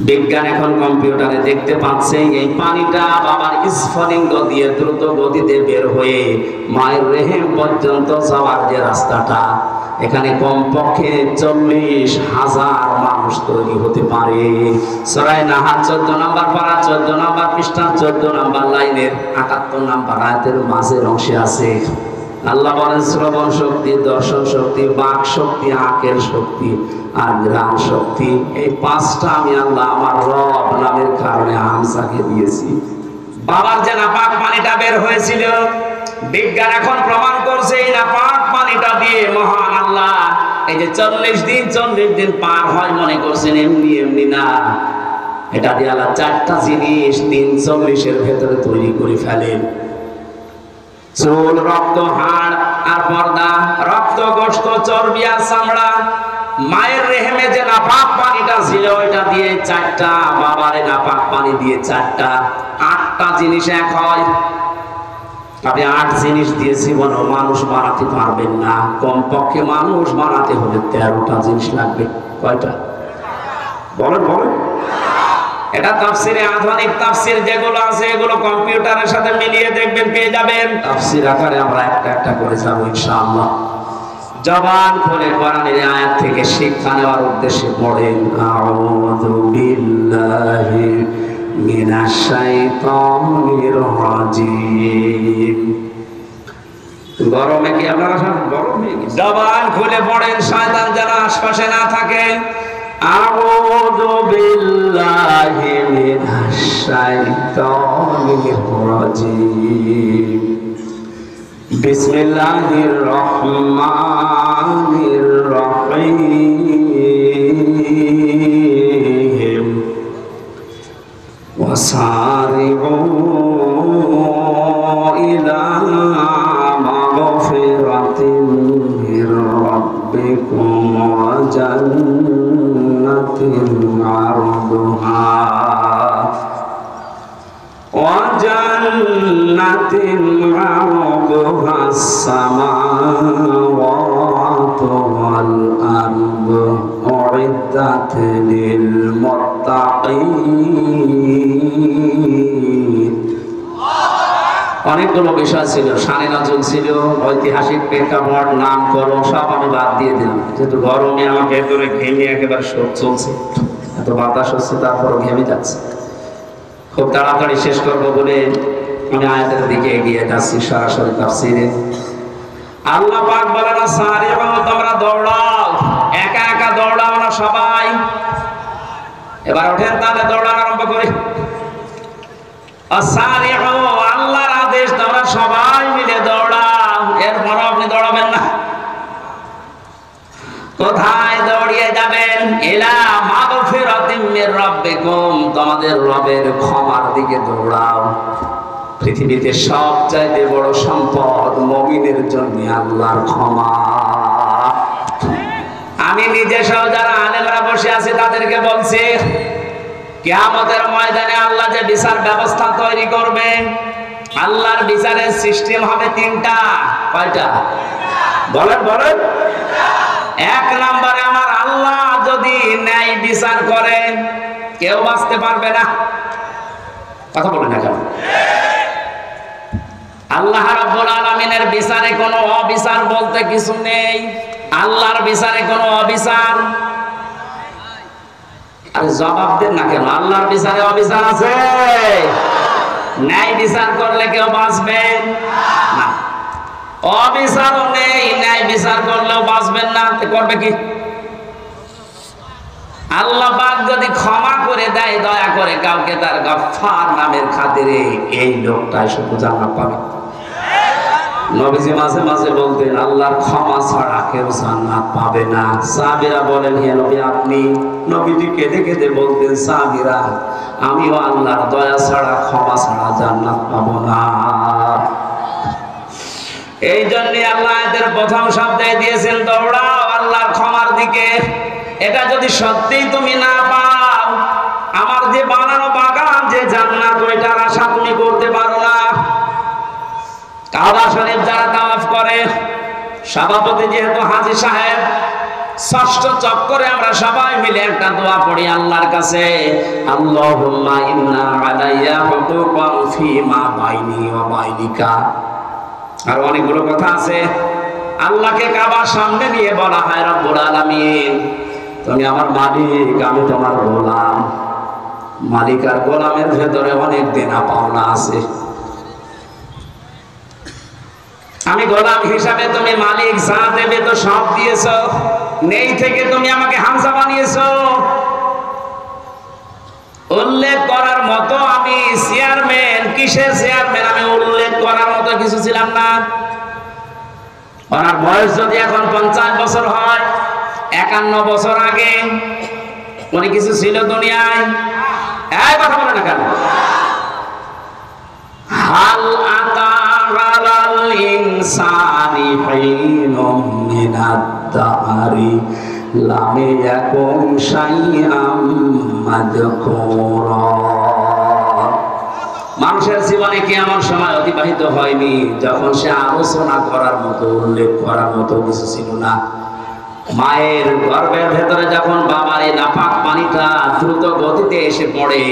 বিজ্ঞান এখন কম্পিউটারে দেখতে পাচ্ছে এই পানিটা বাবার স্ফলিঙ্গ দিয়ে দ্রুত গতিতে বের হয়ে মায়ের রেহেম পর্যন্ত যাওয়ার যে রাস্তাটা, এখানে কমপক্ষে 40,000 মানুষ তৈরি হতে পারে। সূরা নাহাল 14 নম্বর পারা 14 নম্বর পৃষ্ঠা 14 নম্বর লাইনের 78 নম্বর আয়াতের মাঝের অংশে আছে। আল্লাহ বলেন শ্রবণ শক্তি, দর্শন শক্তি, বাক শক্তি, আকেল শক্তি আর ঘ্রাণ শক্তি, এই পাঁচটা আমি আল্লাহ আমার রব নামের কারণে হামসাকে দিয়েছি। বাবার যে নাপাক পানিটা বের হয়েছিল, বিজ্ঞান এখন প্রমাণ করছে এই নাপাক পানিটা দিয়ে মহান আল্লাহ এই যে 40 দিন পার হয় মনে করছেন এমনি এমনি না, এটা দিয়ে আল্লাহ 4টা জিনিস 340-এর ভেতরে তৈরি করে ফেলেন। চুল, রক্ত, হাড় আর পর্দা, রক্ত, গোশত, চর্বি আর চামড়া। মায়ের রেহেমে যে নাপাক পানিটা ছিল ওইটা দিয়ে 4টা, বাবার নাপাক পানি দিয়ে 4টা, 8টা জিনিস এক হয়। আপনি 8 জিনিস দিয়ে জীবন মানুষ বানাতে পারবেন না, কমপক্ষে মানুষ বানাতে হলে 13টা জিনিস লাগবে। কয়টা বলেন বলেন? এটা তাফসিরে আধুনিক তাফসির যেগুলো আছে এগুলো কম্পিউটারের সাথে মিলিয়ে দেখবেন, পেয়ে যাবেন। তাফসির আকারে আমরা একটা একটা করে যাব ইনশাআল্লাহ। জবান খুলে কোরআনের আয়াত থেকে শিক্ষা নেওয়ার উদ্দেশ্যে পড়েন, আউযু বিল্লাহি মিনাশ শাইতানির রাজিম। গরমে কি আপনারা সব গরমে জবান খুলে পড়েন, শয়তান যেন আশপাশে না থাকে। আউযু বিল্লাহি মিনাশ শাইতানির রাজিম। বিসমিল্লাহির রহমানির রহিম। ওয়াসারিউ ইলা মাগফিরাতিন মির রাব্বিকুম ওয়া জান্নাতিন আরদুহা as-samawatu wal ardu u'iddat lil muttaqin। অনেকগুলো বিষয় ছিল, শানে নজরুল ছিল, ঐতিহাসিক প্রেক্ষাপট, নামকরণ সব আমি বাদ দিয়ে দিলাম, যেহেতু গরমে আমার ভেতরে ঘেমে একেবারে সব চলছে, এত বাতাস হচ্ছে তারপরও ঘেমে যাচ্ছে। খুব তাড়াতাড়ি শেষ করবো বলে আমি আয়াতের দিকে এগিয়ে যাচ্ছি সরাসরি তাফসীরে। আল্লাহ পাক বলেন, সারিউ, তোমরা দৌড়াও, একা একা দৌড়াও না সবাই। এবার ওঠেন তাহলে দৌড়ানো আরম্ভ করি। সারিউ, আল্লাহর আদেশ, তোমরা সবাই মিলে দৌড়াও। এরপর আপনি দৌড়াবেন না। কোথায় দৌড়িয়ে যাবেন? ইলা মাগফিরাতিন মির রাব্বিকুম, তোমাদের রবের ক্ষমার দিকে দৌড়াও। পৃথিবীতে সবচাইতে বড় সম্পদ মুমিনের জন্য আল্লাহর ক্ষমা। আমি নিজে সহ যারা আলেমরা বসে আছে তাদেরকে বলছি, কিয়ামতের ময়দানে আল্লাহ যে বিচার ব্যবস্থা তৈরি করবেন, আল্লাহর বিচারের সিস্টেম হবে 3টা। কয়টা বলেন বলেন? 1 নম্বরে আমার আল্লাহ যদি ন্যায় বিচার করেন কেউ বাঁচতে পারবে না। কথা বলেন না কেন? আল্লাহ রাব্বুল আলামিনের বিচারে কোনো অবিচার বলতে কিছু নেই। আল্লাহর বিচারে কোনো অবিচার, আর জবাব দেন না কেন? আল্লাহর বিচারে অবিচার আছে? ন্যায় বিচার করলে কেউ বাঁচবে না। অবিচারও নেই, ন্যায় বিচার করলেও বাঁচবেন না। করবে কি? আল্লাহ পাক যদি ক্ষমা করে দেয় দয়া করে কাউকে, তার গফফার নামের খাতিরে এই লোকটাই শুধু জান্নাত পাবে। নবীজি মাঝে মাঝে বলতেন, আল্লাহর ক্ষমা ছাড়া কেউ জান্নাত পাবে না। সাহাবীরা বলেন, হে নবী আপনি? নবীজি কেঁদে কেঁদে বলতেন, সাহাবীরা আমিও আল্লাহর দয়া ছাড়া, ক্ষমা ছাড়া জান্নাত পাবো না। এই জন্য আল্লাহ এদের প্রথম শব্দে দিয়েছেন, দৌড়াও আল্লাহর ক্ষমার দিকে। এটা যদি সত্যিই তুমি না পাও, আমার যে বানানো বাগান, যে জান্নাত, ওইটার আশা তুমি করতে পারো না। কাবা শরীফ যারা তাওয়াফ করে, সভাপতি যেহেতু হাজী সাহেব, ষষ্ঠ চক্করে আমরা সবাই মিলে একটা দোয়া পড়ি আল্লাহর কাছে, আল্লাহুম্মা ইন্না আলাইয়া হুকুকান ফীমা বাইনি ওয়া বাইনিকা। আর অনেকগুলো কথা আছে। আল্লাহকে কাবার সামনে নিয়ে বলা হয়, রব্বুল আলামিন তুমি আমার মালিক, আমি তোমার গোলাম। মালিক আর গোলামের ভেতরে অনেক দেনা পাওনা আছে। আমি গোলাম হিসাবে তুমি মালিক, যা দেবে তো সব দিয়েছো, নেই থেকে তুমি আমাকে হামজা বানিয়েছো। উল্লেখ করার মতো আমি চেয়ারম্যান, কিসের চেয়ারম্যান, আমি উল্লেখ করার মতো কিছু ছিলাম না। ওনার বয়স যদি এখন 50 বছর হয়, 51 বছর আগে উনি কিছু ছিল দুনিয়ায়? এই কথা বলে না কেন? হাল আতা আলাল ইনসানি হিনুম মিনাদ দাহরি লাম ইয়াকুন শাইআম মাযকুরা। মানুষের জীবনে কি এমন সময় অতিবাহিত হয়নি যখন সে আলোচনা করার মতো, উল্লেখ করার মতো কিছু ছিল না। মায়ের গর্ভের ভেতরে যখন বাবার এই নাপাক পানিটা দ্রুত গতিতে এসে পড়ে,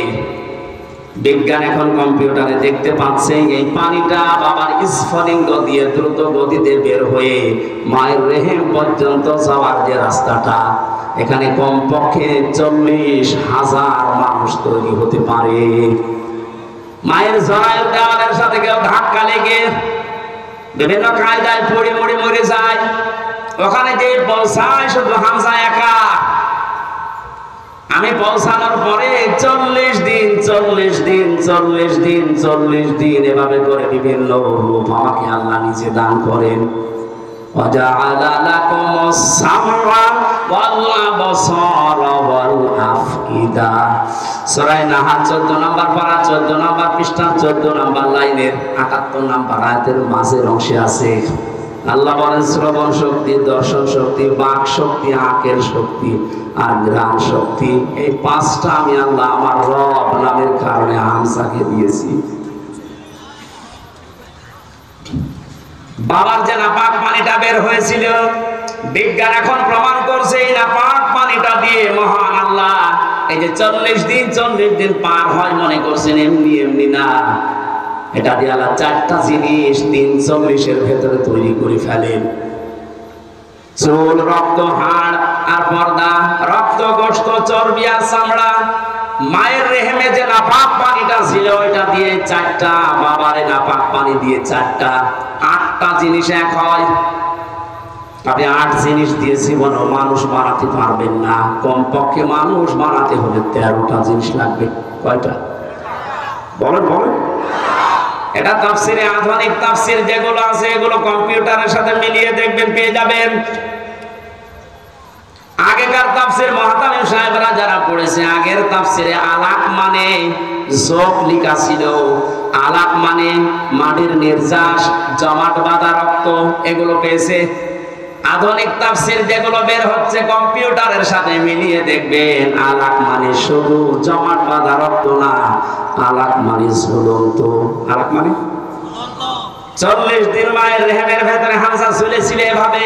বিজ্ঞান এখন কম্পিউটারে দেখতে পাচ্ছে এই পানিটা বাবার স্ফলিঙ্গ দিয়ে দ্রুত গতিতে বের হয়ে মায়ের রেহেম পর্যন্ত যাওয়ার যে রাস্তাটা, এখানে কমপক্ষে 40,000 মানুষ তৈরি হতে পারে। মায়ের জরায়ু দেওয়ালের সাথে কেউ ধাক্কা লেগে বিভিন্ন কায়দায় পড়ে মরে মরে যায়। ওখানে যে পৌঁছায় শুধু হামজা একা। আমি পৌঁছানোর পরে 40 দিন এভাবে করে বিভিন্ন রূপ আমাকে আল্লাহ নিজে দান করেন। ওয়াজআলা লাকুমুস সামআ ওয়াল আবসারা ওয়াল আফইদা। সূরা নাহাল 14 নম্বর পারা, 14 নম্বর পৃষ্ঠা, 14 নম্বর লাইনের 78 নম্বর আয়াতের মাঝের অংশে আছে আল্লাহ বলেন শ্রবণ শক্তি, দর্শন শক্তি, বাক শক্তি, আকেল শক্তি আর ঘ্রাণ শক্তি, এই 5টা আমি আল্লাহ আমার রব নামের কারণে হামজাকে দিয়েছি। বাবার যে নাপাক পানিটা বের হয়েছিল, বিজ্ঞান এখন প্রমাণ করছে এই নাপাক পানিটা দিয়ে মহান আল্লাহ এই যে 40 দিন পার হয় মনে করছেন এমনি এমনি না। এটা দিয়ে আল্লাহ 4টা জিনিস 340-এর ভেতরে তৈরি করে ফেলেন। চুল, রক্ত, হাড় আর পর্দা, রক্ত, গোশত, চর্বি আর চামড়া। মায়ের রেহেমে যে নাপাক পানিটা ছিল ওইটা দিয়ে 4টা, বাবারে নাপাক পানি দিয়ে 4টা, 8টা জিনিস এক হয়। আপনি 8 জিনিস দিয়ে জীবনে মানুষ বানাতে পারবেন না। কমপক্ষে মানুষ বানাতে হলে 13টা জিনিস লাগবে। কয়টা বলেন? এটা তাফসিরে, আধুনিক তাফসির যেগুলো আছে এগুলো কম্পিউটারের সাথে মিলিয়ে দেখবেন, পেয়ে যাবেন। আগেকার তাফসির মুহতামিম সাহেবরা যারা পড়েছে, আগের তাফসিরে আলাক মানে যোগ লেখা ছিল। আলাক মানে মাটির নির্যাস, জমাট বাঁধা রক্ত, এগুলো পেয়েছে। আধুনিক তাফসির যেগুলো বের হচ্ছে কম্পিউটারের সাথে মিলিয়ে দেখবেন, আলাক মানে শুধু জমাট বাঁধা রক্ত না, আলাক মানে ঝুলন্ত। আলাক মানে 40 দিন মায়ের রেহেমের ভেতরে হামজা ঝুলেছিল এভাবে।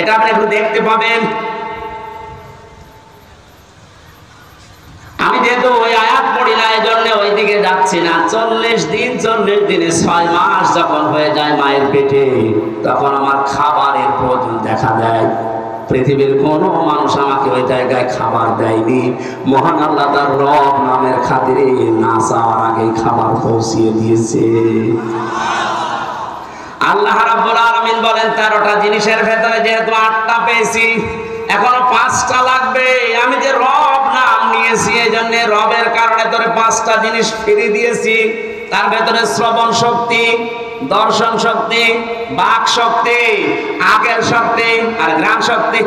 এটা আপনি একটু দেখতে পাবেন। আমি যেহেতু ওই আয়াত পড়ি না, এই জন্য ওই দিকে যাচ্ছি না। 40 দিনে 6 মাস যখন হয়ে যায় মায়ের পেটে, তখন আমার খাবারের প্রয়োজন দেখা দেয়। পৃথিবীর কোন মানুষ আমাকে ওই জায়গায় খাবার দেয়নি। মহান আল্লাহ তার রব নামের খাতিরে না চাওয়ার আগে খাবার পৌঁছিয়ে দিয়েছে। আল্লাহ রাব্বুল আলামিন বলেন 13টা জিনিসের ভেতরে যেহেতু 8টা পেয়েছি, এখনো 5টা লাগবে। আমি যে রব নাম নিয়েছি, এই জন্য রবের কারণে তোরে 5টা জিনিস ফিরিয়ে দিয়েছি। তার ভেতরে শ্রবণ শক্তি, দর্শন শক্তি, বাক শক্তি, আকেল শক্তি আর ঘ্রাণ শক্তি।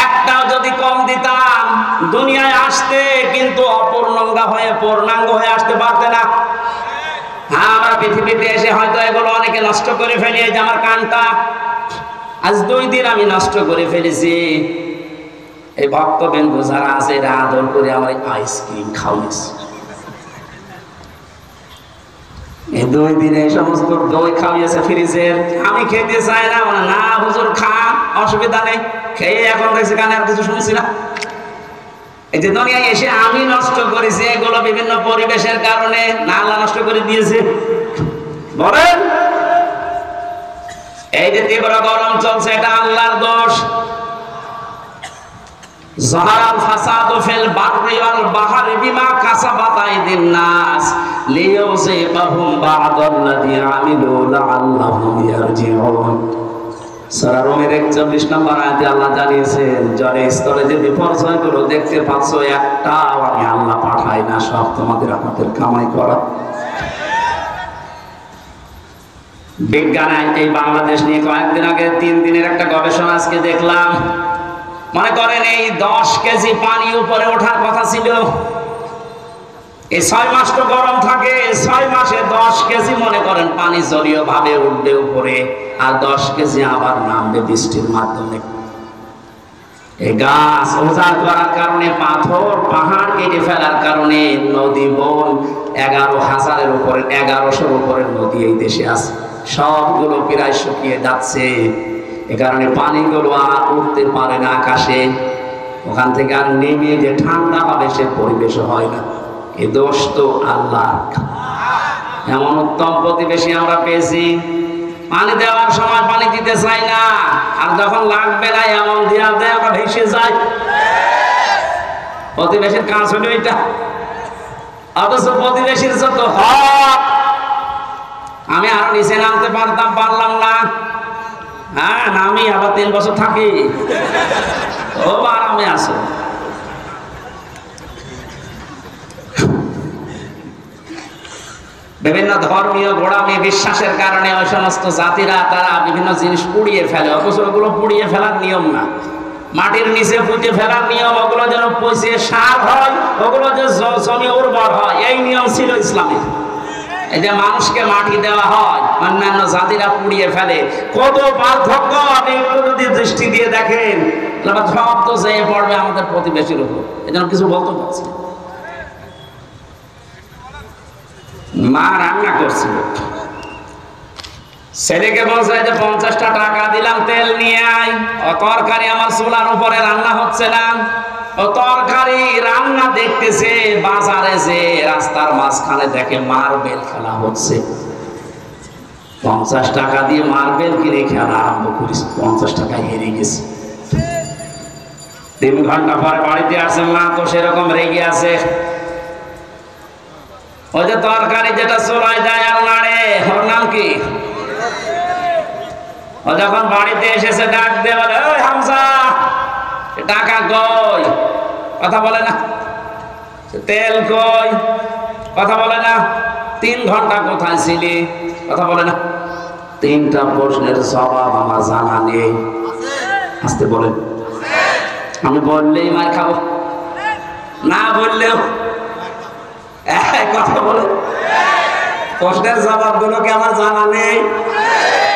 একটাও যদি কম দিতাম দুনিয়ায় আসতে কিন্তু পূর্ণাঙ্গ হয়ে আসতে পারতে না। হ্যাঁ, আমরা পৃথিবীতে এসে হয়তো এগুলো অনেকে নষ্ট করে ফেলি। এই যে আমার কানটা আজ 2 দিন আমি নষ্ট করে ফেলেছি। এই ভক্তবৃন্দ যারা আছে এরা আদর করে আমার আইসক্রিম খাওয়াইছে। এই 2 দিনে এই সমস্ত দই খাওয়াইছে ফ্রিজের। আমি খেতে চাই না, না হুজুর খান, অসুবিধা নেই, খেয়ে এখন দেখছি কানে আর কিছু শুনছি না। এই যে দুনিয়ায় এসে আমি নষ্ট করেছি এগুলো বিভিন্ন পরিবেশের কারণে, না আল্লাহ নষ্ট করে দিয়েছে? বলেন, এই যে তীব্র গরম চলছে এটা আল্লাহর দোষ। যাহারাল ফাসাদু ফিল বাররি ওয়াল বাহরি বিমা কাসাবাত আইদিন নাস লিইউযিবাহুম বা'দাল্লাযী আমিলু লাআল্লাহুম ইয়ারজিউন। সূরা রুমের 41 নম্বর আয়াতে আল্লাহ জানিয়েছেন, জলে স্থলে যে বিপর্যয়গুলো দেখতে পাচ্ছ একটাও আমি আল্লাহ পাঠাই না, সব তোমাদের আপনাদের কামাই করা। বিজ্ঞান এই বাংলাদেশ নিয়ে কয়েকদিন আগে 3 দিনের একটা গবেষণা আজকে দেখলাম। মনে করেন এই 10 কেজি পানি উপরে ওঠার কথা ছিল, এই 6 মাস তো গরম থাকে, 6 মাসে 10 কেজি মনে করেন পানি জলীয় ভাবে উঠবে উপরে, আর 10 কেজি আবার নামবে বৃষ্টির মাধ্যমে। এই গাছ উজাড় করার কারণে, পাথর পাহাড় কেটে ফেলার কারণে নদী বন 11,000-এর উপরে 1100-এর উপরে নদী এই দেশে আছে, সবগুলো প্রায় শুকিয়ে যাচ্ছে। এ কারণে পানিগুলো আর উঠতে পারে না আকাশে, ওখান থেকে আর নেমে যে ঠান্ডা হবে সে পরিবেশ হয় না। এ দোষ তো আল্লাহ। এমন উত্তম প্রতিবেশী আমরা পেয়েছি, পানি দেওয়ার সময় পানি দিতে চাই না, আর যখন লাগবে না এমন দেওয়া দেয় আমরা ভেসে যাই। প্রতিবেশীর কাজ হলো এটা। অথচ প্রতিবেশীর যত হক, আমি আরো নিচে নামতে পারতাম, পারলাম না। হ্যাঁ, নামি আবার 3 বছর থাকি, ও আরামে আসো। বিভিন্ন ধর্মীয় গোড়ামি বিশ্বাসের কারণে ওই সমস্ত জাতিরা তারা বিভিন্ন জিনিস পুড়িয়ে ফেলে, অথচ ওগুলো পুড়িয়ে ফেলার নিয়ম না, মাটির নিচে পুঁতে ফেলার নিয়ম। ওগুলো যেন পচে সার হয়, ওগুলো যে জমি উর্বর হয়, এই নিয়ম ছিল ইসলামের। এই যে মানুষকে মাটি দেওয়া হয়, অন্যান্য জাতিরা পুড়িয়ে ফেলে, কত পার্থক্য আপনি যদি দৃষ্টি দিয়ে দেখেন, সব তো যেয়ে পড়বে আমাদের প্রতিবেশীর উপর। এই জন্য কিছু বলতে পারছি। মা রান্না করছিল, ছেলেকে বলছে যে 50টা টাকা দিলাম তেল নিয়ে আয়, ও তরকারি আমার চুলার উপরে রান্না হচ্ছে না, ও তরকারি রান্না দেখতেছে, বাজারে যে রাস্তার মাঝখানে দেখে মার্বেল খেলা হচ্ছে। 50 টাকা দিয়ে মার্বেল কিনে খেলা আরম্ভ করিস, 50 টাকা হেরে গেছে। 3 ঘন্টা পরে বাড়িতে আসে, মা তো সেরকম রেগে আছে। ওই যে তরকারি যেটা চুলায় যায় আর নাড়ে, ওর নাম কি? ও যখন বাড়িতে এসেছে ডাক দিয়ে বলে, ওই হামজা, টাকা কই? কথা বলে না। তেল কই? কথা বলে না। 3 ঘন্টা কোথায় ছিলি? কথা বলে না। 3টা প্রশ্নের জবাব আমার জানা নেই। আসতে বলেন, আমি বললেই মার খাবো, না বললেও কথা বলে। প্রশ্নের জবাব গুলো কি আমার জানা নেই?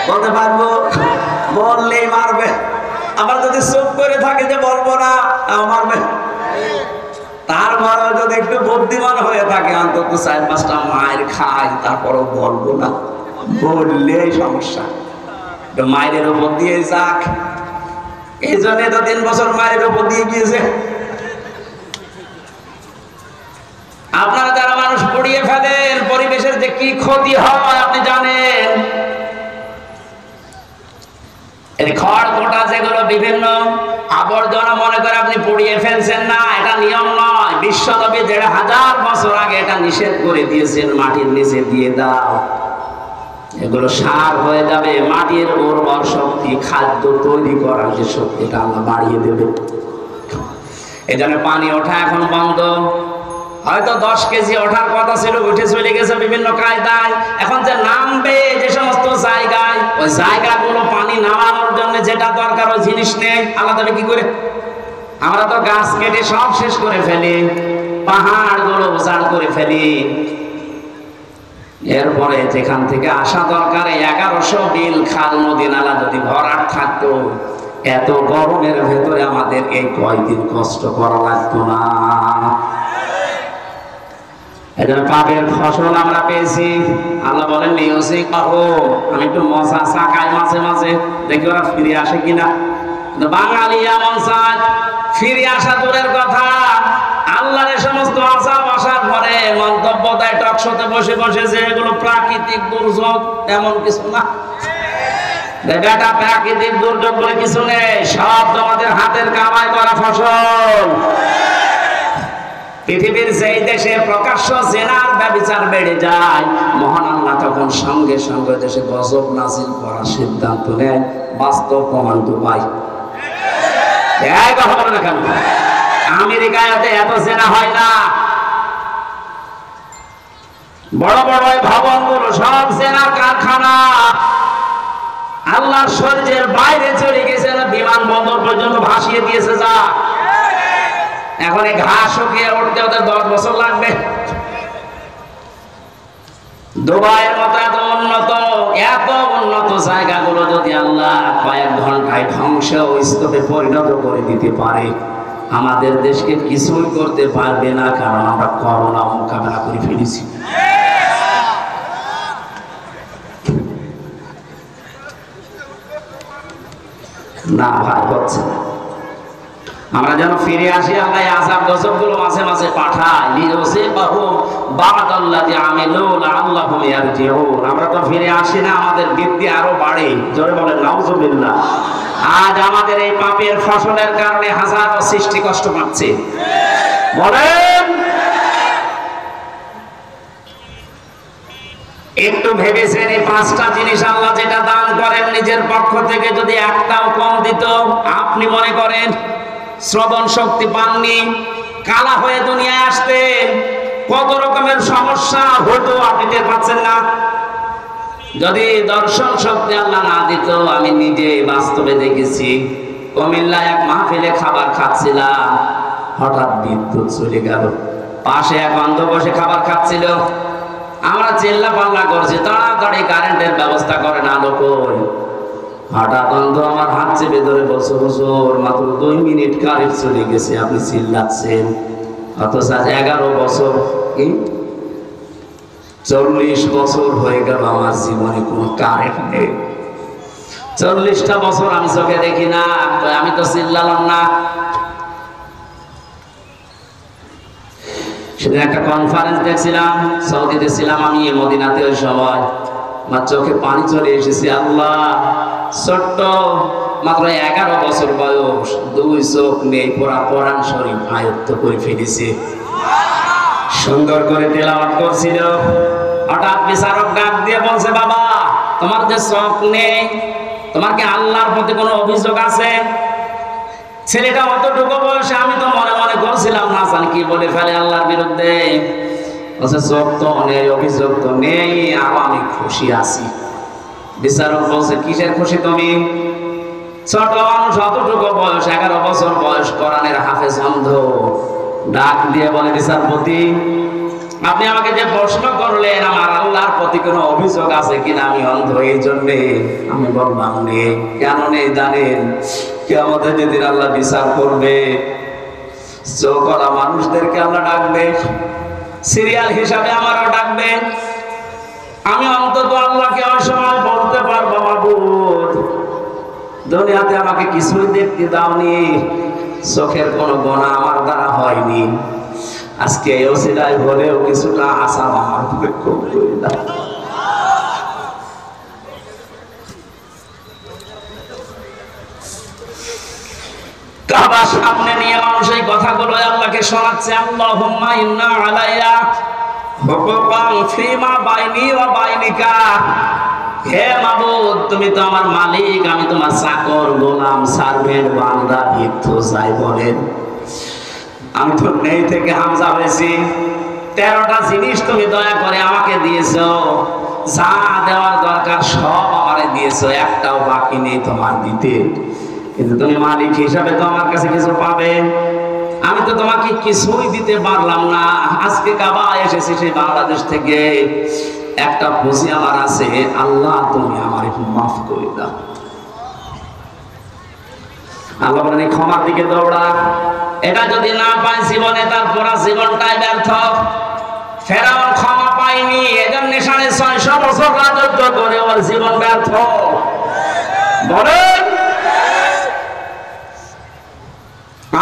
বলতে পারবো, বললেই মারবে। আবার যদি চুপ করে থাকে যে বলবো না, তাও মারবে। তারপরে যদি একটু বুদ্ধিমান হয়ে থাকে, অন্তত 4-5টা মায়ের খাই, তারপরও বলবো না, বললেই সমস্যা। মায়ের উপর দিয়ে যাক, এই জন্য তো 3 বছর মায়ের উপর দিয়ে গিয়েছে। আপনারা যারা মানুষ পুড়িয়ে ফেলেন, পরিবেশের যে কি ক্ষতি হয় আপনি জানেন। এই খড় কোটা যেগুলো বিভিন্ন আবর্জনা মনে করে আপনি পুড়িয়ে ফেলছেন না, এটা নিয়ম নয়। বিশ্বনবী 1500 বছর আগে এটা নিষেধ করে দিয়েছেন, মাটির নিচে দিয়ে দাও, এগুলো সার হয়ে যাবে। মাটির উর্বর শক্তি, খাদ্য তৈরি করার যে শক্তিটা আল্লাহ বাড়িয়ে দেবে। এই জন্য পানি ওঠা এখন বন্ধ। হয়তো 10 কেজি ওঠার কথা ছিল, উঠে চলে গেছে বিভিন্ন কায়দায়। এখন যে নামবে যে সমস্ত জায়গায়, ওই জায়গাগুলো পানি নামানোর জন্য যেটা দরকার ওই জিনিস নেই, আল্লাহ দেবে কি করে? আমরা তো গাছ কেটে সব শেষ করে ফেলি, পাহাড়গুলো উজাড় করে ফেলি। এরপরে যেখান থেকে আসা দরকার 1100 বিল খাল নদী নালা যদি ভরাট থাকতো, এত গরমের ভেতরে আমাদের এই কয়দিন কষ্ট করা লাগতো না। এজন্য পাপের ফসল আমরা পেয়েছি। আল্লাহ বলেন নিউসিক পাবো, আমি একটু মশা চাকাই মাঝে মাঝে, দেখি ওরা ফিরে আসে কিনা। বাঙালি এমন চায়, ফিরে আসা দূরের কথা, আল্লাহর এই সমস্ত আযাব আসার পরে মন্তব্য দেয় টকশোতে বসে বসে যে এগুলো প্রাকৃতিক দুর্যোগ, এমন কিছু না। বেটা, প্রাকৃতিক দুর্যোগ বলে কিছু নেই, সব তোমাদের হাতের কামাই করা ফসল। পৃথিবীর যেই দেশে প্রকাশ্য জেনার ব্যভিচার বেড়ে যায়, মহান আল্লাহ তখন সঙ্গে সঙ্গে দেশে গজব নাজিল করার সিদ্ধান্ত নেয়, বাস্তব প্রমাণ তো পাই। কথা বলে না কেন? আমেরিকায় এত জেনা হয় না, বড় বড় ভবনগুলো সব জেনার কারখানা। আল্লাহর শরীরের বাইরে চলে গেছে, বিমানবন্দর পর্যন্ত ভাসিয়ে দিয়েছে। যা এখন এই ঘাস শুকিয়ে উঠতে ওদের 10 বছর লাগবে। দুবাইয়ের মতো এত উন্নত জায়গাগুলো যদি আল্লাহ কয়েক ঘন্টায় ধ্বংস ও স্তূপে পরিণত করে দিতে পারে, আমাদের দেশকে কিছুই করতে পারবে না, কারণ আমরা করোনা মোকাবেলা করে ফেলেছি। না ভাই, হচ্ছে না। আমরা যেন ফিরে আসি, আল্লাহ আযাব গজবগুলো মাঝে মাঝে পাঠায়, লিয়ুযিবাহুম বা'দাল্লাযী আমিলু লাআল্লাহুম ইয়ারজিউন। আমরা তো ফিরে আসি না, আমাদের বৃদ্ধি আরো বাড়ে। জোরে বলেন নাউযুবিল্লাহ। আজ আমাদের এই পাপের ফসলের কারণে হাজারো সৃষ্টি কষ্ট পাচ্ছে। বলেন, একটু ভেবেছেন এই 5টা জিনিস আল্লাহ যেটা দান করেন নিজের পক্ষ থেকে যদি একটাও কম দিত, আপনি মনে করেন শ্রবণ শক্তি পাননি, কালা হয়ে দুনিয়ায় আসতেন, কত রকমের সমস্যা হতো আপনি টের পাচ্ছেন না? যদি দর্শন শক্তি আল্লাহ না দিত, আমি নিজে বাস্তবে দেখেছি, কুমিল্লায় এক মাহফিলে খাবার খাচ্ছিলাম, হঠাৎ বিদ্যুৎ চলে গেল। পাশে এক অন্ধ বসে খাবার খাচ্ছিল, আমরা চিল্লা পাল্লা করছি, তাড়াতাড়ি কারেন্টের ব্যবস্থা করেন, আলো কই। হঠাৎ অন্ধ আমার হাত চেপে ধরে বলছে, হুজুর মাত্র 2 মিনিট কারেন্ট চলে গেছে, আপনি চিল্লাচ্ছেন। অথচ আজ 11 বছর, কি 40 বছর হয়ে গেল আমার জীবনে কোনো কারেন্ট নেই। 40টা বছর আমি চোখে দেখি না, আমি তো চিল্লালাম না। সেদিন একটা কনফারেন্স দেখছিলাম, সৌদিতে ছিলাম আমি, মদিনাতে। ওই সময় আমার চোখে পানি চলে এসেছে। আল্লাহ, ছোট্ট মাত্র 11 বছর বয়স, 2 চোখ নেই, পুরা কোরআন শরীফ আয়ত্ত করে ফেলেছে, সুন্দর করে তেলাওয়াত করছিল। হঠাৎ বিচারক ডাক দিয়ে বলছে, বাবা তোমার যে চোখ নেই, তোমার কি আল্লাহর প্রতি কোনো অভিযোগ আছে? ছেলেটা অতটুকু বয়সে, আমি তো মনে মনে করছিলাম না জানি কি বলে ফেলে আল্লাহর বিরুদ্ধে। চোখ তো নেই, অভিযোগ তো নেই, আর আমি খুশি আছি। বিচারক বলছে, কিসের খুশি তুমি? ছোট মানুষ, অতটুকু বয়স, 11 বছর বয়স, কোরআনের হাফেজ, অন্ধ। ডাক দিয়ে বলে, বিচারপতি আপনি আমাকে যে প্রশ্ন করলেন, আমার আল্লাহর প্রতি কোনো অভিযোগ আছে কিনা, আমি অন্ধ এই জন্যে। আমি বললাম নেই। কেন নেই জানেন? কিয়ামতের যেদিন আল্লাহ বিচার করবে, চোখওয়ালা মানুষদেরকে আল্লাহ ডাকবে, সিরিয়াল হিসাবে আমারও ডাকবে। আমি অন্তত আল্লাহকে ওই সময় বলতে পারবো, মাবুদ দুনিয়াতে আমাকে কিছুই দেখতে দাওনি, চোখের কোনো গোনা আমার দ্বারা হয়নি, আজকে এই ওসিলায় হলেও কিছুটা আশা আমার উপরে কম করে দাও। কাবার সামনে নিয়ে মানুষ এই কথাগুলো আল্লাহকে শোনাচ্ছে, আল্লাহুম্মা ইন্না আলাইয়া হুকুকান ফিমা বাইনি ওয়া বাইনিকা। হে মাবুদ, তুমি তো আমার মালিক, আমি তোমার চাকর, গোলাম, সার্ভেন্ট, বান্দা, ভিক্ষু যাই বলেন। আমি তো নেই থেকে হামজা হয়েছি। 13টা জিনিস তুমি দয়া করে আমাকে দিয়েছো, যা দেওয়ার দরকার সব আমারে দিয়েছো, একটাও বাকি নেই তোমার দিতে। কিন্তু তুমি মালিক হিসাবে তো আমার কাছে কিছু পাবে। আমি তো তোমাকে কিছুই দিতে পারলাম না। আজকে কাবা এসেছি সেই বাংলাদেশ থেকে, একটা খুশি আমার আছে, আল্লাহ তুমি আমার একটু মাফ করে দাও। আল্লাহ বলেন এই ক্ষমার দিকে দৌড়া। এটা যদি না পাই জীবনে, তার পুরা জীবনটাই ব্যর্থ। ফেরাউন ক্ষমা পায়নি, এজন্য 650 বছর রাজত্ব করে ওর জীবন ব্যর্থ। বলেন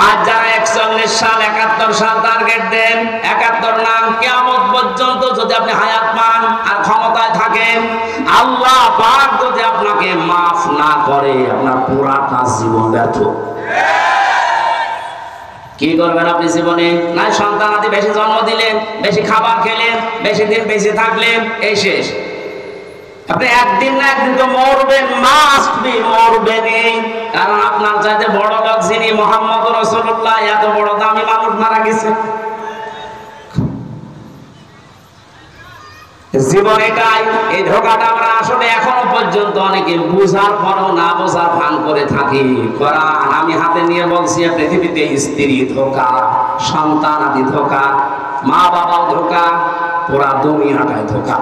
আজ যারা 41 সাল 71 সাল টার্গেট দেন, 71 নাম কিয়ামত পর্যন্ত যদি আপনি হায়াত পান আর ক্ষমতায় থাকেন, আল্লাহ পাক যদি আপনাকে মাফ না করে, আপনার পুরাটা জীবন ব্যর্থ। কি করবেন আপনি জীবনে? না সন্তান আদি বেশি জন্ম দিলেন, বেশি খাবার খেলেন, বেশি দিন বেঁচে থাকলেন, এই শেষ। আপনি একদিন না একদিন তো মরবেন, মাস্ট বি মরবেনই। কারণ আপনার চাইতে বড় লোক যিনি মুহাম্মদ রাসূলুল্লাহ, এত বড় দামি মানুষ মারা গেছে। জীবন এটাই। এই ধোঁকাটা আমরা আসলে এখনো পর্যন্ত অনেকে বুঝার পরও না বোঝার ভান করে থাকি। কোরআন আমি হাতে নিয়ে বলছি, পৃথিবীতে স্ত্রী ধোঁকা, সন্তান আদি ধোঁকা, মা বাবাও ধোঁকা, পুরা দুনিয়াটাই ধোঁকা।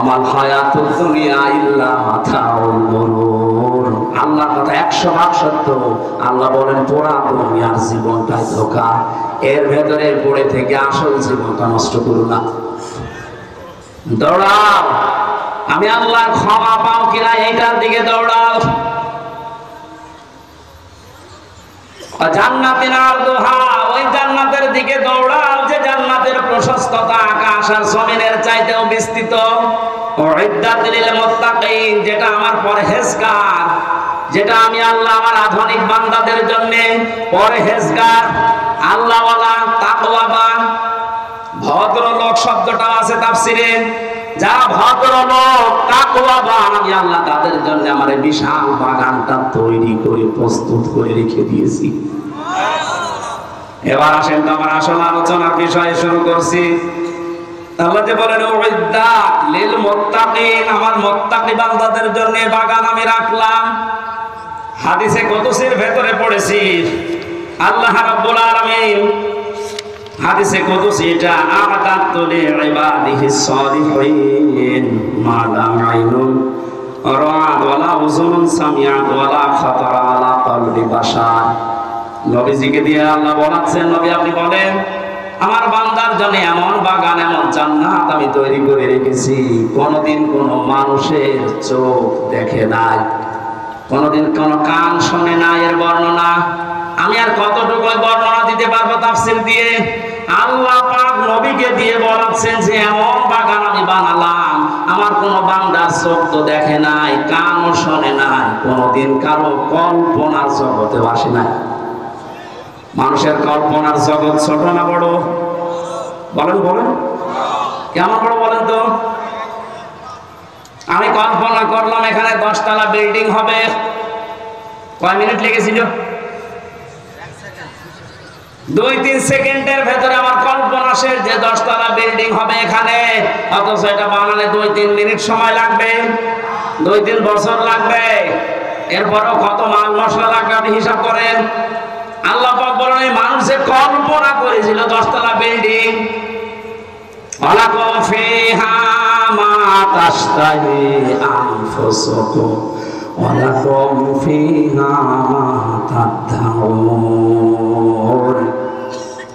আমার হায়াতুদ দুনিয়া ইল্লা মাতাউল গুরুর। আল্লাহর কথা 100% সত্য। আল্লাহ বলেন পুরা দুনিয়ার জীবনটাই ধোঁকা, এর ভেতরে পড়ে থেকে আসল জীবনটা নষ্ট করো না। দৌড়াও, আমি আল্লাহর ক্ষমা পাও কিনা এইটার দিকে দৌড়াও। জান্নাতিন আরদুহা, ওই জান্নাতের দিকে দৌড়াও যে জান্নাতের প্রশস্ততা আকাশ আর জমিনের চাইতেও বিস্তৃত। উইদ্দাত লিল মুত্তাকিন, যেটা আমার পরহেজগার, যেটা আমি আল্লাহ আমার আধুনিক বান্দাদের জন্য পরহেজগার, আল্লাহওয়ালা, তাকওয়াবান। ভদ্রলোক শব্দটা আছে তাফসিরে, যারা ভদ্রলোক তাকওয়াবান, আমি আল্লাহ তাদের জন্য আমার বিশাল বাগানটা তৈরি করে প্রস্তুত করে রেখে দিয়েছি। এবার আসেন তো আমার আসল আলোচনার বিষয়ে শুরু করছি। আল্লাহ যে বলেন উইদ্দাত লিল মুত্তাকিন, আমার মুত্তাকি বান্দাদের জন্য বাগান আমি রাখলাম। হাদিসে কুদসির ভেতরে পড়েছি আল্লাহ রাব্বুল আলামিন হাদিসে কুদসি, এটা আ'তাদতু লিইবাদিহিস সালিহিন মা লা আইনুন রাআত ওয়ালা উযুনুন সামিআত ওয়ালা খাতারা আলা কলবি বাশার। নবীজিকে দিয়ে আল্লাহ বলাচ্ছেন, নবী আপনি বলেন আমার বান্দার জন্য এমন বাগান, এমন জান্নাত আমি তৈরি করে রেখেছি, কোনদিন কোনো মানুষের চোখ দেখে নাই, কোনদিন কোনো কান শোনে নাই এর বর্ণনা। আমি আর কতটুকু বর্ণনা দিতে পারবো তাফসীর দিয়ে? আল্লাহ পাক নবীকে দিয়ে বলাচ্ছেন যে এমন বাগান আমি বানালাম, আমার কোনো বান্দার চোখ তো দেখে নাই, কানও শোনে নাই, কোনদিন কারো কল্পনার জগতে আসে নাই। মানুষের কল্পনার জগৎ ছোট না বড়? বলেন বলেন, কেমন বড় বলেন তো? আমি কল্পনা করলাম এখানে 10 তলা বিল্ডিং হবে, কয় মিনিট লেগেছিল? 2-3 সেকেন্ডের ভেতরে আমার কল্পনা শেষ যে 10 তলা বিল্ডিং হবে এখানে। অথচ এটা বানালে 2-3 মিনিট সময় লাগবে, 2-3 বছর লাগবে। এরপরও কত মাল মশলা লাগবে আপনি হিসাব করেন। আল্লাহ পাক বলেন এই মানুষ যে কল্পনা করেছিল 10 তলা বিল্ডিং, ওয়ালাকুম ফিহা মা তাশতাহি আনফুসুকুম ওয়ালাকুম ফিহা মা তাদউন।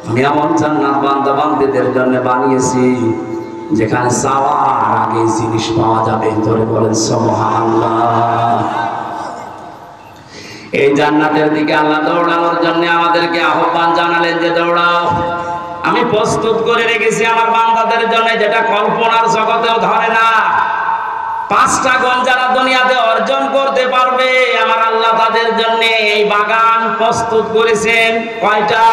আমি এমন জান্নাত বান্দা বান্দীদের জন্য বানিয়েছি যেখানে চাওয়ার আগে জিনিস পাওয়া যাবে। ধরে বলেন সুবহানাল্লাহ। এই জান্নাতের দিকে আল্লাহ দৌড়ানোর জন্য আমাদেরকে আহ্বান জানালেন যে দৌড়াও, আমি প্রস্তুত করে রেখেছি আমার বান্দাদের জন্য যেটা কল্পনার জগতেও ধরে না। 5টা গুণ যারা দুনিয়াতে অর্জন করতে পারবে, আমার আল্লাহ তাদের জন্য এই বাগান প্রস্তুত করেছেন। কয়টা?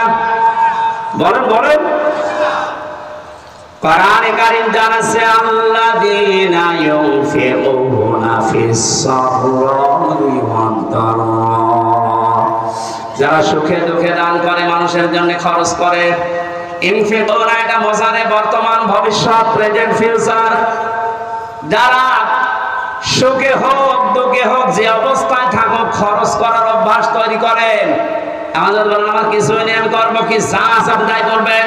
বলেন বলেন। কোরআনে কারীম জানাচ্ছে আল্লাযীনা ইউনফিকুনা ফিস সাররাই ওয়াদ দাররা, যারা সুখে দুঃখে দান করে, মানুষের জন্য খরচ করে। ইনফিকুনা এটা মোজারে বর্তমান, ভবিষ্যৎ, প্রেজেন্ট, ফিউচার। যারা সুখে হোক দুঃখে হোক যে অবস্থায় থাকুক খরচ করার অভ্যাস তৈরি করেন। আমাদের বলেন আমার কিছুই নেই, আমি করবো কি? যা আছে আপনি তাই করবেন,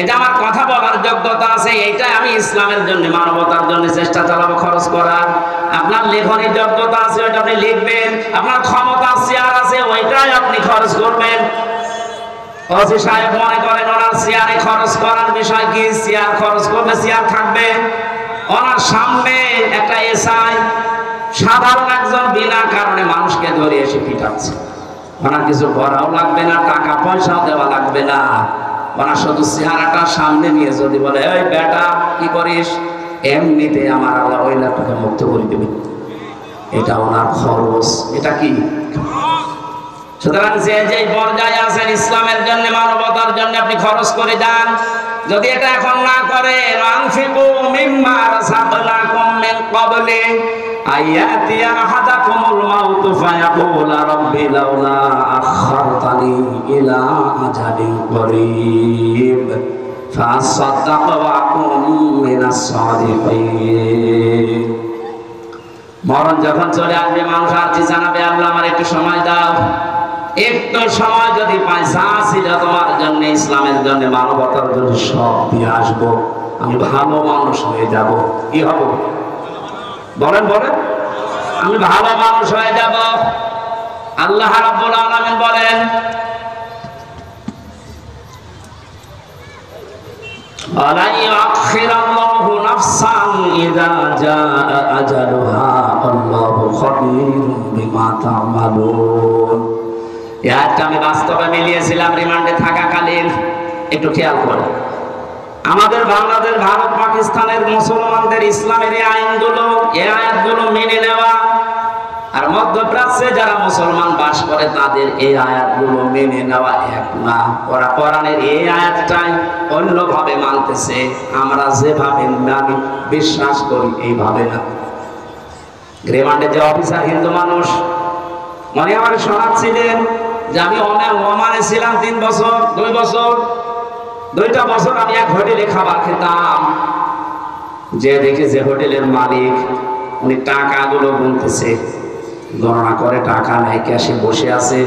এটা আমার কথা বলার যোগ্যতা আছে, এইটাই আমি ইসলামের জন্য, মানবতার জন্য চেষ্টা চালাবো খরচ করার। আপনার লেখনের যোগ্যতা আছে, ওইটা আপনি লিখবেন। আপনার ক্ষমতা চেয়ার আছে, ওইটাই আপনি খরচ করবেন। ওসি সাহেব মনে করেন ওনার চেয়ারে খরচ করার বিষয় কি? চেয়ার খরচ করবে, চেয়ার থাকবে। ওনার সামনে একটা এসআই সাধারণ একজন বিনা কারণে মানুষকে ধরে এসে পিটাচ্ছে। ওনার কিছু করাও লাগবে না, টাকা পয়সাও দেওয়া লাগবে না। ওনার শুধু চেহারাটা সামনে নিয়ে যদি বলে, এই বেটা কি করিস, এমনিতে আমার আল্লাহ ওই লাখটাকে মুক্ত করে দেবে। এটা ওনার খরচ। এটা কি? সুতরাং যে যে পর্যায়ে আছেন ইসলামের জন্য, মানবতার জন্য আপনি খরচ করে যান। যদি এটা এখন না করে, আনফিকু মিম্মা রাযাকনাকুম মিন ক্বাবলি আইয়াতিয়া আহাদাকুমুল মাউত ফায়াকুলা রাব্বি লাউলা আখারতানি ইলা আজালিন করিব ফাসাদ্দাক ওয়া আকুন মিনাস সাদিকিন। মরণ যখন চলে আসবে, মানুষ আর যে জানাবে, আল্লাহ আমার একটু সময় দাও, একটু সময় যদি পাই, যা ছিল তোমার জন্য, ইসলামের জন্য, মানবতার জন্য সব দিয়ে আসবো, আমি ভালো মানুষ হয়ে যাব। কি হব? বলেন বলেন, আমি ভালো মানুষ হয়ে যাব। আল্লাহ রাব্বুল আলামিন বলেন, ওয়ালা ইউআখিরুল্লাহু নাফসান ইযা জাআ আজালুহা আল্লাহু খাবীরুম বিমা তা'মালুন। এই আয়াতটা আমি বাস্তবে মিলিয়েছিলাম রিমান্ডে থাকাকালীন। একটু খেয়াল করো, আমাদের বাংলাদেশ, ভারত, পাকিস্তানের মুসলমানদের ইসলামের এই আইনগুলো, এই আয়াতগুলো মেনে নেওয়া, আর মধ্যপ্রাচ্যে যারা মুসলমান বাস করে তাদের এই আয়াতগুলো মেনে নেওয়া এক না। ওরা কোরআনের এই আয়াতটাই অন্যভাবে মানতেছে। আমরা যেভাবে মানি, বিশ্বাস করি, এইভাবে না। রিমান্ডে যে অফিসার হিন্দু মানুষ, মানে আমার শোনাচ্ছিলেন যে আমি ওমানে ছিলাম 3 বছর, 2 বছর, 2টা বছর আমি এক হোটেলে খাবার খেতাম। যে দেখে যে হোটেলের মালিক, উনি টাকাগুলো গুনতেছে, গণনা করে টাকা নেয়, ক্যাশে বসে আছে।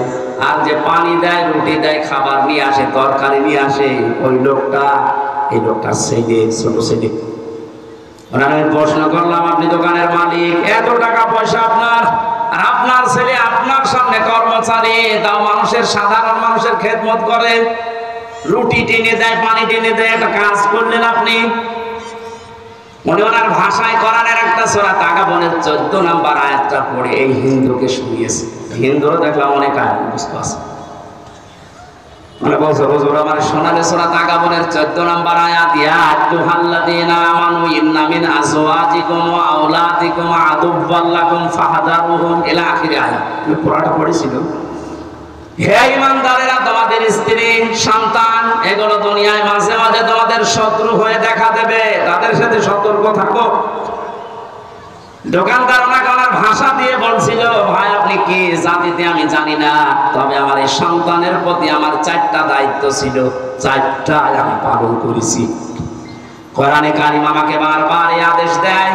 আর যে পানি দেয়, রুটি দেয়, খাবার নিয়ে আসে, তরকারি নিয়ে আসে, ওই লোকটা, এই লোকটার ছেলে, ছোট ছেলে। ওনার আমি প্রশ্ন করলাম, আপনি দোকানের মালিক, এত টাকা পয়সা আপনার, আর আপনার ছেলে আপনার সামনে কর্মচারী, তাও মানুষের, সাধারণ মানুষের খেদমত করে, রুটি টেনে দেয়, পানি টেনে দেয়, একটা কাজ করলেন আপনি। মনে ওনার ভাষায় কোরআনের একটা সূরা তাগাবনের 14 নম্বর আয়াতটা পড়ে এই হিন্দুকে শুনিয়েছে। হিন্দুরা দেখলাম অনেক আয়াত বুঝতে আছে, মানে বলছে হুজুর আমার শোনালে সূরা তাগাবনের 14 নম্বর আয়াত, ইয়া আইয়ুহাল্লাযীনা আমানু ইন্না মিন আজওয়াজিকুম ওয়া আওলাদিকুম আদুওয়াল লাকুম ফাহদারুহুম ইলা আখির আয়াত। আমি পুরোটা পড়েছিল। হে ঈমানদারেরা, তোমাদের স্ত্রী, সন্তান, এগুলো দুনিয়ায় মাঝে মাঝে তোমাদের শত্রু হয়ে দেখা দেবে, তাদের সাথে সতর্ক থাকো। দোকানদার ওনাকে ওনার ভাষা দিয়ে বলছিল, ভাই আপনি কি জাতিতে আমি জানি না, তবে আমার এই সন্তানের প্রতি আমার 4টা দায়িত্ব ছিল, 4টাই আমি পালন করেছি। কোরআনে কারিম আমাকে বারবার এই আদেশ দেয়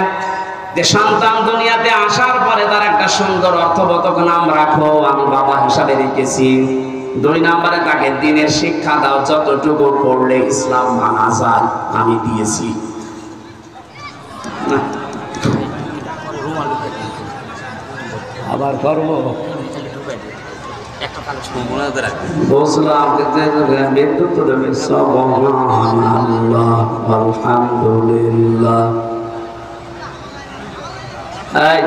যে সন্তান দুনিয়াতে আসার পরে তার একটা সুন্দর অর্থবোধক নাম রাখো, আমি বাবা হিসাবে রেখেছি। 2 নম্বরে তাকে দ্বীনের শিক্ষা দাও, যতটুকু পড়লে ইসলাম মানা যায় আমি দিয়েছি। আবার করব বুঝলাম, বিদ্যুৎ দেবে। সুবহানাল্লাহ আলহামদুলিল্লাহ। এই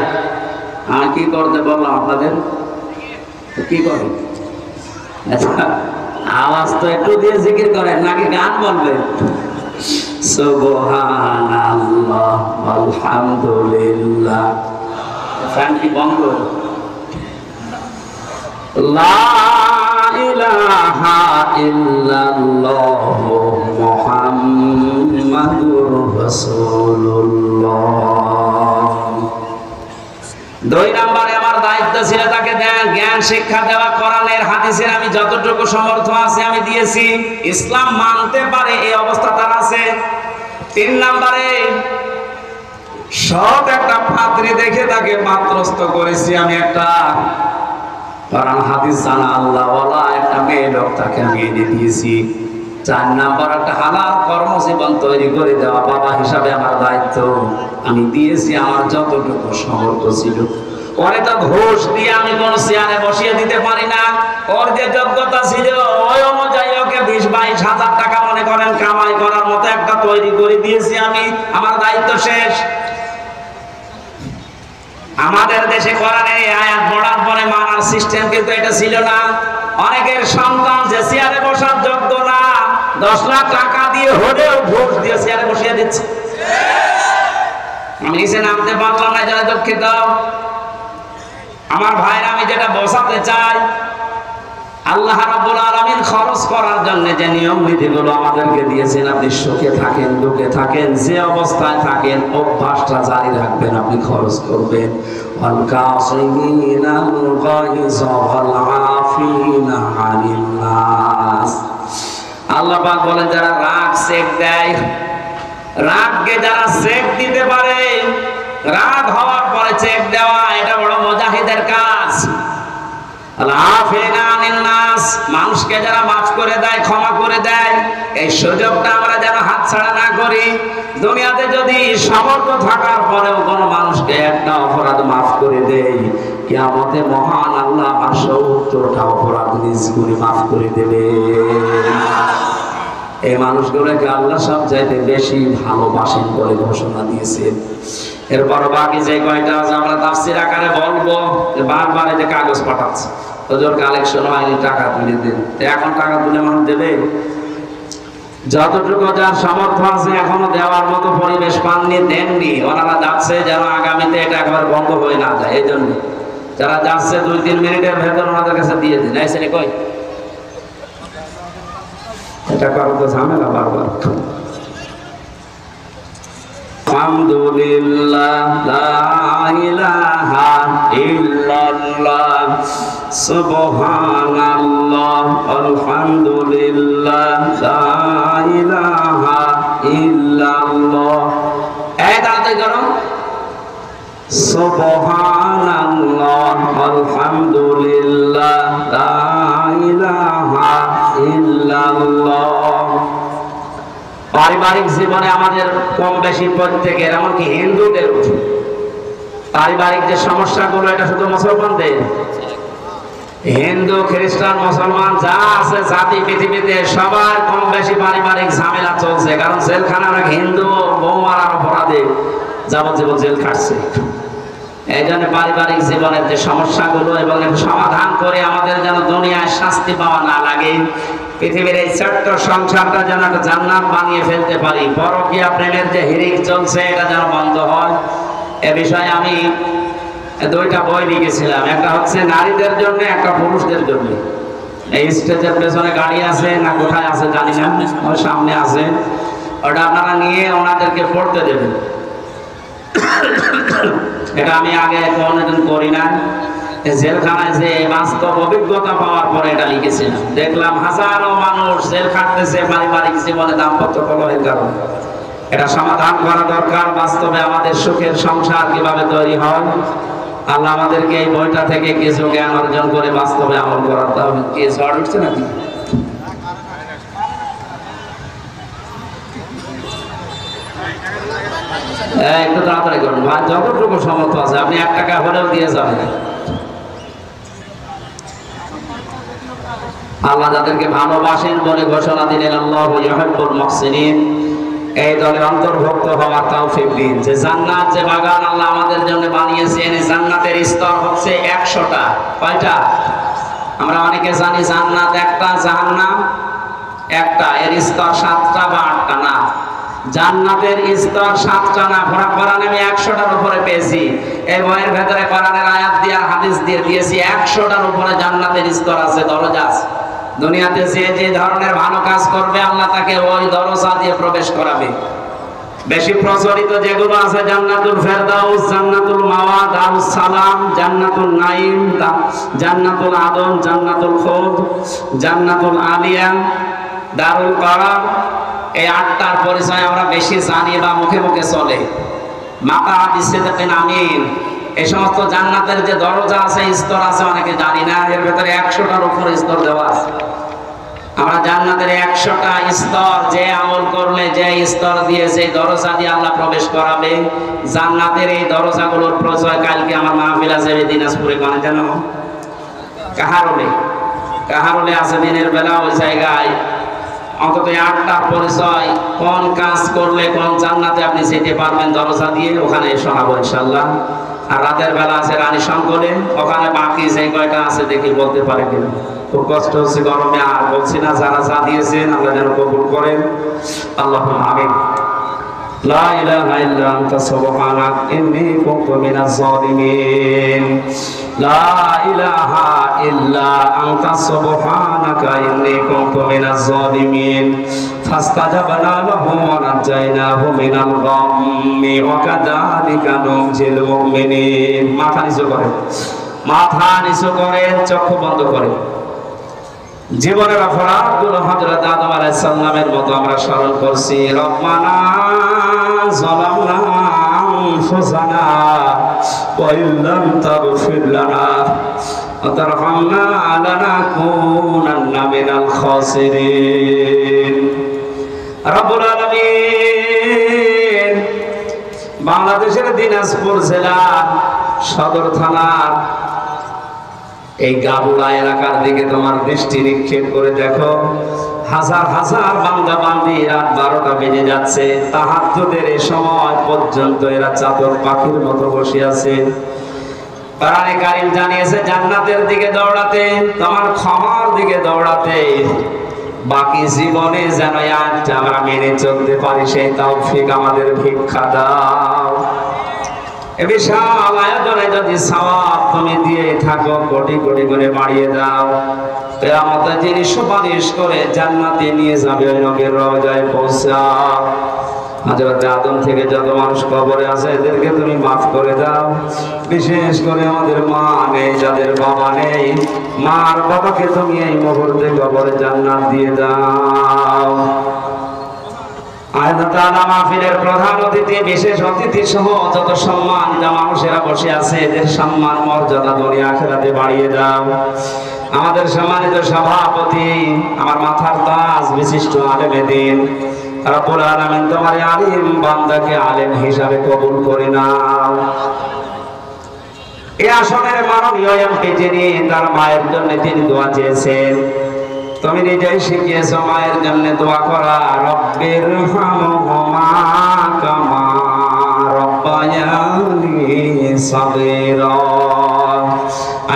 আমি কি করতে বললাম আপনাদের? কি করেন? আচ্ছা, আওয়াজ তো একটু দিয়ে জিকির করেন, নাকি গান বলবেন? সুবহানাল্লাহ আলহামদুলিল্লাহ। ফ্যান কি বন্ধ? লা ইলাহা ইল্লাল্লাহ মুহাম্মাদুর রাসূলুল্লাহ। 2 নম্বরে আমার দায়িত্ব ছিল তাকে জ্ঞান শিক্ষা দেওয়া, কোরআনের হাদিসের আমি যতটুকু সমর্থ আছে আমি দিয়েছি। ইসলাম মানতে পারে এই অবস্থা তার আছে। 3 নম্বরে সব একটা পাত্রী দেখে তাকে পাত্রস্থ করেছি আমি, একটা কোরআন হাদিস জানা আল্লাহওয়ালা একটা মেয়ে লোক তাকে আমি এনে দিয়েছি। 4 নম্বর একটা হালাল কর্মজীবন তৈরি করে দেওয়া, বাবা হিসাবে আমার দায়িত্ব আমি দিয়েছি, আমার যতটুকু সমর্থ ছিল। ওরে তো ঘুষ দিয়ে আমি কোন চেয়ারে বসিয়ে দিতে পারি না। ওর যে যোগ্যতা ছিল ওই অনুযায়ী ওকে 20-22 হাজার টাকা মনে করেন কামাই তৈরি করে দিয়েছি আমি, আমার দায়িত্ব শেষ। আমাদের দেশে কোরআনের আয়াত পড়ার পরে মানার সিস্টেম কিন্তু এটা ছিল না। অনেকের সন্তান যে চেয়ারে বসার যোগ্য না, 10 লাখ টাকা দিয়ে হলেও ঘুষ দিয়ে চেয়ারে বসিয়ে দিচ্ছে। আমি নিচে নামতে পারলাম না, যারা দুঃখিত। আমার ভাইরা, আমি যেটা বোঝাতে চাই, আল্লাহ রাব্বুল আলামিন খরচ করার জন্য যে নিয়ম নীতিগুলো আমাদেরকে দিয়েছেন, আপনি সুখে থাকেন, দুঃখে থাকেন, যে অবস্থায় থাকেন, অভ্যাসটা জারি রাখবেন, আপনি খরচ করবেন। ওয়াল কাযিমিনাল গায়যা ওয়াল আফিনা আনিন নাস। আল্লাহ পাক বলেন, যারা রাগ চেক দেয়, রাগকে যারা চেক দিতে পারে, রাগ হওয়ার পরে চেক দেওয়া, এটা বড় মুজাহিদের কাজ। মানুষকে যারা মাফ করে দেয়, ক্ষমা করে দেয়, এই সুযোগটা আমরা যেন হাতছাড়া না করি। দুনিয়াতে যদি সামর্থ্য থাকার পরেও কোনো মানুষকে একটা অপরাধ মাফ করে দেয়, কিয়ামতে মহান আল্লাহ আমার 70টা অপরাধ নিজ গুণে মাফ করে দেবে। এই মানুষগুলোকে আল্লাহ সবচাইতে বেশি ভালোবাসেন বলে ঘোষণা দিয়েছেন। এরপর বাকি যে কয়টা আছে আমরা তাফসীর আকারে বলবো, বারবার এই যে কাগজ পাঠাচ্ছে, ওদের কালেকশন হয়নি, টাকা তুলে দিন। এখন টাকা তুলে মানুষ দেবে? যতটুকু যার সামর্থ্য আছে, এখনো দেওয়ার মতো পরিবেশ পাননি, দেননি। ওনারা যাচ্ছে যেন আগামীতে এটা একবার বন্ধ হয়ে না যায়। এই জন্য যারা যাচ্ছে 2-3 মিনিটের ভেতর ওনাদের কাছে দিয়ে দিন। এসে কই এটা করো তো ঝামেলা বারবার। আলহামদুলিল্লাহ, লা ইলাহা ইল্লাল্লাহ, সুবহানাল্লাহ, আলহামদুলিল্লাহ, লা ইলাহা ইল্লাল্লাহ। এই তাড়াতাড়ি করো। সুবহানাল্লাহ, আলহামদুলিল্লাহ, লা ইলাহা ইল্লাল্লাহ। পারিবারিক জীবনে আমাদের কম বেশি প্রত্যেকের, এমনকি হিন্দুদের পারিবারিক যে সমস্যাগুলো, এটা শুধু মুসলমানদের, হিন্দু খ্রিস্টান মুসলমান যা আছে জাতি পৃথিবীতে সবার কম বেশি পারিবারিক ঝামেলা চলছে। কারণ জেলখানার হিন্দু বউ মারার অপরাধে যাবজ্জীবন জেল খাটছে। এই জন্য পারিবারিক জীবনের যে সমস্যাগুলো এবং সমাধান করে আমাদের যেন দুনিয়ায় শাস্তি পাওয়া না লাগে, পৃথিবীর এই ছোট্ট সংসারটা যেন একটা জান্নাত বানিয়ে ফেলতে পারি। পরকীয়া প্রেমের যে হিরিক চলছে, এটা যেন বন্ধ হয়। এ বিষয়ে আমি 2টা বই লিখেছিলাম, একটা হচ্ছে নারীদের জন্য, একটা পুরুষদের জন্য। এই স্টেজের পেছনে গাড়ি আছে না কোথায় আছে জানি না, ওর সামনে আছে, ওটা আপনারা নিয়ে ওনাদেরকে পড়তে দেবেন। এটা আমি আগে কোনোদিন করি না। জেলখানায় যে বাস্তব অভিজ্ঞতা পাওয়ার পরে এটা লিখেছিলাম। দেখলাম হাজারো মানুষ জেল খাটতেছে পারিবারিক জীবনে দাম্পত্য কলহের কারণে। এটা সমাধান করা দরকার। বাস্তবে আমাদের সুখের সংসার কিভাবে তৈরি হয়, আল্লাহ আমাদেরকে এই বইটা থেকে কিছু জ্ঞান অর্জন করে বাস্তবে আমল করাতে হবে। কি ঝড় উঠছে নাকি? একটু তাড়াতাড়ি করুন ভাই, যতটুকু সামর্থ্য আছে আপনি 1 টাকা হলেও দিয়ে যাবেন। আল্লাহ যাদেরকে ভালোবাসেন বলে ঘোষণা দিলেন, আল্লাহু ইউহিব্বুল মুহসিনিন, এই দলে অন্তর্ভুক্ত হওয়ার তৌফিক দিন। যে জান্নাত, যে বাগান আল্লাহ আমাদের জন্য বানিয়েছেন, এই জান্নাতের স্তর হচ্ছে 100টা। কয়টা? আমরা অনেকে জানি জান্নাত একটা, জাহান্নাম একটা। এর স্তর 7টা বা 8টা না। জান্নাতের স্তর 7টা না, কোরআনে আমি 100টার উপরে পেয়েছি। এই বইয়ের ভেতরে কোরআনের আয়াত দিয়ে হাদিস দিয়ে দিয়েছি 100টার উপরে জান্নাতের স্তর আছে, দরজা আছে। দুনিয়াতে যে যে ধরনের ভালো কাজ করবে, আল্লাহ তাকে ওই দরজা দিয়ে প্রবেশ করাবে। বেশি প্রচলিত যেগুলো আছে, জান্নাতুল ফেরদাউস, জান্নাতুল মাওয়া, দারুস সালাম, জান্নাতুল নাঈম, জান্নাতুল আদন, জান্নাতুল খুলদ, জান্নাতুল আলিয়া, দারুল করার। এই 8টার পরিচয় আমরা বেশি জানি বা মুখে মুখে চলে। মাকাআদি সিদকিন আমিন, এই সমস্ত জান্নাতের যে দরজা আছে, স্তর আছে, অনেকে জানি না। এর ভেতরে 100টার উপরে স্তর দেওয়া আছে। আমরা জান্নাতের 100টা স্তর, যে আমল করলে যে স্তর দিয়ে, যে দরজা দিয়ে আল্লাহ প্রবেশ করাবে। জান্নাতের এই দরজাগুলোর পরিচয় কালকে আমার মাহফিল আছে দিনাজপুরে, কোন যেন কাহারোলে আছে দিনের বেলা। ওই জায়গায় অন্তত আটটা পরিচয়, কোন কাজ করলে কোন জান্নাতে আপনি যেতে পারবেন দরজা দিয়ে, ওখানে শোনাবো ইনশাআল্লাহ। আর রাতের বেলা আছে রানী শঙ্করে, ওখানে বাকি যে কয়টা আছে দেখি বলতে পারে কিনা। খুব কষ্ট হচ্ছে গরমে, আর বলছি না, যারা যা দিয়েছেন আল্লাহ যেন কবুল করেন। আল্লাহুম্মা আমিন। লা ইলাহা ইল্লা আনতা সুবহানাক ইন্নী কুনতু মিনাজ জালিমিন। লা ইলাহা ইল্লা আনতা সুবহানাকা ইন্নী কুনতু মিনাজ জালিমিন। ফাস্তাজাবনা লাহু ওয়া নাজাইনাহু মিনাল গাম্মি ওয়া কাযালিকা নুনজিল মুমিনিন। মাথা নিচু করেন, মাথা নিচু করেন, চক্ষু বন্ধ করেন। জীবনের অপরাধগুলো হযরত আদম আলাইহিস সালামের মতো আমরা স্মরণ করছি। রব্বানা যালামনা আনফুসানা ওয়া ইল্লাম তাগফির লানা ওয়া তারহামনা লানাকুনান্না মিনাল খাসিরিন। রব্বুল আলামিন বাংলাদেশের দিনাজপুর জেলার সদর থানার এই গাবুলা এলাকার দিকে তোমার দৃষ্টি নিক্ষেপ করে দেখো। হাজার হাজার বান্দা বান্দি রাত 12টা বেজে যাচ্ছে, তাহাজ্জুদের এই সময় পর্যন্ত এরা চাতক পাখির মতো বসে আছে। কোরআনে কারীম জানিয়েছে জান্নাতের দিকে দৌড়াতে, তোমার ক্ষমার দিকে দৌড়াতে। বাকি জীবনে যেন আজটা আমরা মেনে চলতে পারি, সেই তৌফিক আমাদের ভিক্ষা দাও। এ বিশাল আয়োজনে যদি সওয়াব তুমি দিয়ে থাকো, কোটি কোটি করে বাড়িয়ে দাও। কিয়ামতে যিনি সুপারিশ করে জান্নাতে নিয়ে যাবে, ওই নবীর রওজায় পৌঁছাও। হযরত আদম থেকে যত মানুষ কবরে আছে এদেরকে তুমি মাফ করে দাও। বিশেষ করে আমাদের মা নেই, যাদের বাবা নেই, মার বাবাকে তুমি এই মুহূর্তে কবরে জান্নাত দিয়ে দাও। আল্লাহ তাআলা মাহফিলের প্রধান অতিথি, বিশেষ অতিথি সহ যত সম্মানিত মানুষেরা বসে আছে, এদের সম্মান মর্যাদা দুনিয়া আখিরাতে বাড়িয়ে দাও। আমাদের সম্মানিত সভাপতি, আমার মাথার তাজ, বিশিষ্ট আলেমে দ্বীন, রব্বুল আলামিন তোমার আলিম বান্দাকে আলেম হিসাবে কবুল করে নাও। এই আসনের মাননীয় এমপি যিনি, তার মায়ের জন্য তিনি দোয়া চেয়েছেন, তুমি নিজেই শিখিয়েছো মায়ের জন্য দোয়া করা। রব্বির হামহুমা কামা রব্বায়ানি সাগীরা।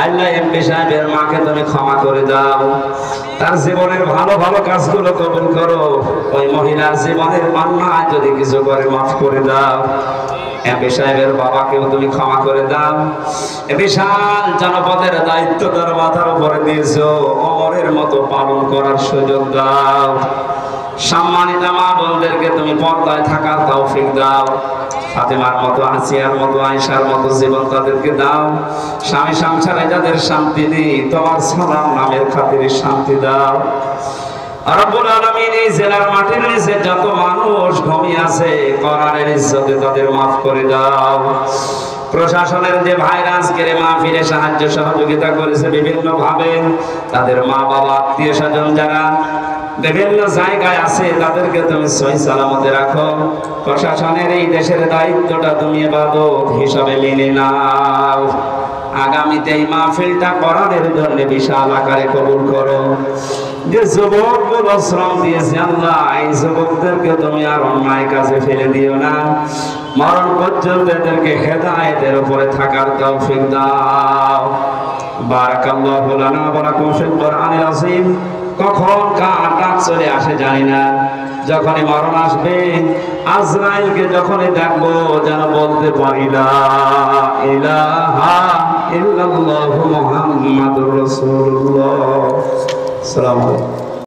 আল্লাহ এমপি সাহেবের মাকে তুমি ক্ষমা করে দাও, তার জীবনের ভালো ভালো কাজগুলো কবুল করো। ওই মহিলার জীবনের অন্যায় যদি কিছু করে মাফ করে দাও। এমপি সাহেবের বাবাকেও তুমি ক্ষমা করে দাও। এ বিশাল জনপদের দায়িত্ব তার মাথার উপরে দিয়েছো, ওমরের মতো পালন করার সুযোগ দাও। সম্মানিত মা বোনদেরকে তুমি পর্দায় থাকার তৌফিক দাও। ফাতেমার মতো, আসিয়ার মতো, আয়েশার মতো জীবন তাদেরকে দাও। স্বামী সংসারে যাদের শান্তি নেই, তোমার সালাম নামের খাতিরে শান্তি দাও। রব্বুল আলামিন এই জেলার মাটির নিচে যত মানুষ ঘুমিয়ে আছে, কোরআনের ইজ্জতে তাদের মাফ করে দাও। প্রশাসনের যে ভাইরা আজকের মাহফিলে সাহায্য সহযোগিতা করেছে বিভিন্ন ভাবে, তাদের মা বাবা, আত্মীয় স্বজন যারা বিভিন্ন জায়গায় আছে, তাদেরকে তুমি সহি সালামতে রাখো। প্রশাসনের এই দেশের দায়িত্বটা তুমি ইবাদত হিসাবে মেনে নাও। আগামীতে এই মাহফিলটা কোরআনের জন্য বিশাল আকারে কবুল করো। যে যুবকগুলো শ্রম দিয়েছে আল্লাহ, এই যুবকদেরকে তুমি আর অন্যায় কাজে ফেলে দিও না। মরণ পর্যন্ত এদেরকে হেদায়েতের উপরে থাকার তৌফিক দাও। বারাকাল্লাহু লানা ওয়া লাকুম ফিল কোরআনিল আযীম। কখন কার ডাক চলে আসে জানি না, যখনই মরণ আসবে, আজরাইলকে যখনই দেখবো যেন বলতে পারি লা ইলাহা ইল্লাল্লাহু মুহাম্মাদুর রাসূলুল্লাহ। আসসালামু আলাইকুম।